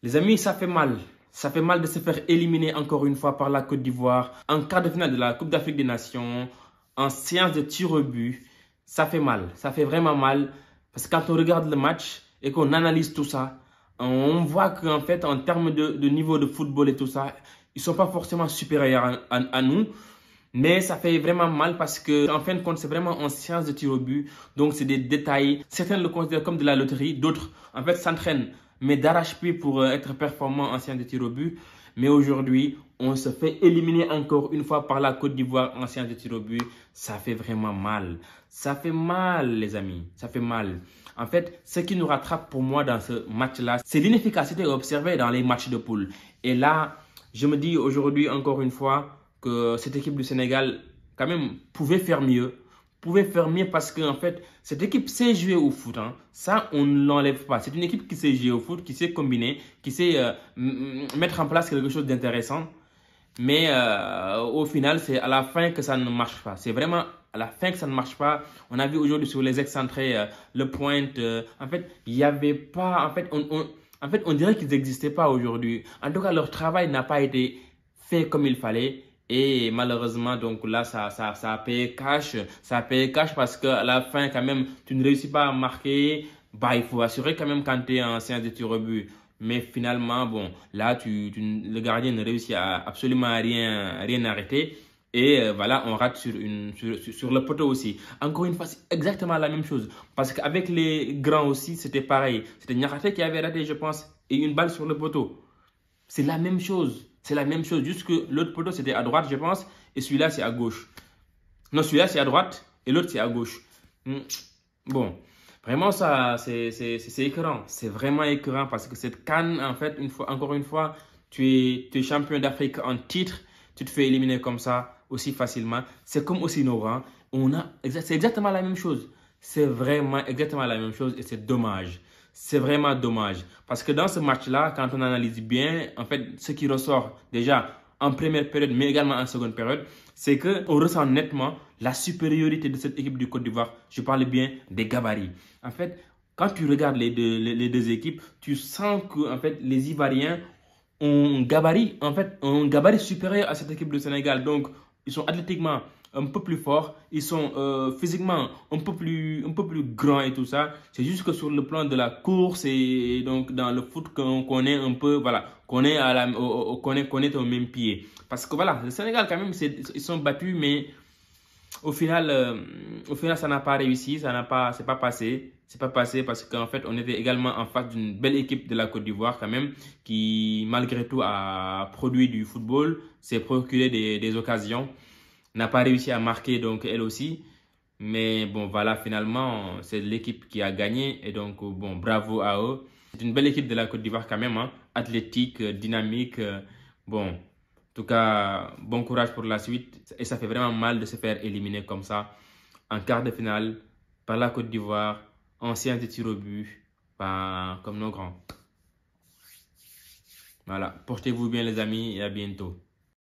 Les amis, ça fait mal. Ça fait mal de se faire éliminer encore une fois par la Côte d'Ivoire en quart de finale de la Coupe d'Afrique des Nations, en séance de tir au but. Ça fait mal. Ça fait vraiment mal. Parce que quand on regarde le match et qu'on analyse tout ça, on voit qu'en fait, en termes de niveau de football et tout ça, ils ne sont pas forcément supérieurs à nous. Mais ça fait vraiment mal parce que, en fin de compte, c'est vraiment en séance de tir au but. Donc, c'est des détails. Certains le considèrent comme de la loterie. D'autres, en fait, s'entraînent, mais d'arrache-pied pour être performants en séance de tir au but. Mais aujourd'hui, on se fait éliminer encore une fois par la Côte d'Ivoire en séance de tir au but. Ça fait vraiment mal. Ça fait mal, les amis. Ça fait mal. En fait, ce qui nous rattrape pour moi dans ce match-là, c'est l'inefficacité observée dans les matchs de poule. Et là, je me dis aujourd'hui encore une fois que cette équipe du Sénégal, quand même, pouvait faire mieux. Pouvait faire mieux parce que, en fait, cette équipe sait jouer au foot. Hein. Ça, on ne l'enlève pas. C'est une équipe qui sait jouer au foot, qui sait combiner, qui sait mettre en place quelque chose d'intéressant. Mais au final, c'est à la fin que ça ne marche pas. C'est vraiment à la fin que ça ne marche pas. On a vu aujourd'hui sur les excentrés, le point. En fait, il n'y avait pas. En fait, on dirait qu'ils n'existaient pas aujourd'hui. En tout cas, leur travail n'a pas été fait comme il fallait. Et malheureusement, donc là, ça a payé cash. Ça a payé cash parce qu'à la fin, quand même, tu ne réussis pas à marquer. Bah, il faut assurer quand même quand tu es en séance de tir au but. Mais finalement, bon, là, le gardien ne réussit à absolument rien arrêter. Et voilà, on rate sur le poteau aussi. Encore une fois, c'est exactement la même chose. Parce qu'avec les grands aussi, c'était pareil. C'était Niakhaté qui avait raté, je pense, et une balle sur le poteau. C'est la même chose. C'est la même chose. Juste que l'autre poteau, c'était à droite, je pense, et celui-là, c'est à gauche. Non, celui-là, c'est à droite, et l'autre, c'est à gauche. Bon. Vraiment, ça, c'est écœurant. C'est vraiment écœurant parce que cette CAN, en fait, encore une fois, tu es champion d'Afrique en titre, tu te fais éliminer comme ça aussi facilement. C'est comme aussi nos rangs. C'est exactement la même chose. C'est vraiment exactement la même chose et c'est dommage. C'est vraiment dommage. Parce que dans ce match-là, quand on analyse bien, en fait, ce qui ressort déjà en première période, mais également en seconde période, c'est qu'on ressent nettement la supériorité de cette équipe du Côte d'Ivoire. Je parle bien des gabarits. En fait, quand tu regardes les deux équipes, tu sens que en fait, les Ivoiriens ont un gabarit supérieur à cette équipe du Sénégal. Donc, ils sont athlétiquement un peu plus forts, ils sont physiquement un peu plus grands et tout ça. C'est juste que sur le plan de la course et donc dans le foot qu'on connaît un peu, voilà, qu'on est au même pied. Parce que voilà, le Sénégal quand même, ils sont battus, mais au final, ça n'a pas réussi, c'est pas passé. C'est pas passé parce qu'en fait, on était également en face d'une belle équipe de la Côte d'Ivoire quand même, qui malgré tout a produit du football, s'est procuré des occasions, n'a pas réussi à marquer donc elle aussi. Mais bon, voilà, finalement, c'est l'équipe qui a gagné et donc bon, bravo à eux. C'est une belle équipe de la Côte d'Ivoire quand même, hein, athlétique, dynamique, bon. En tout cas, bon courage pour la suite. Et ça fait vraiment mal de se faire éliminer comme ça en quart de finale par la Côte d'Ivoire, en séance de tir au but, comme nos grands. Voilà, portez-vous bien les amis et à bientôt.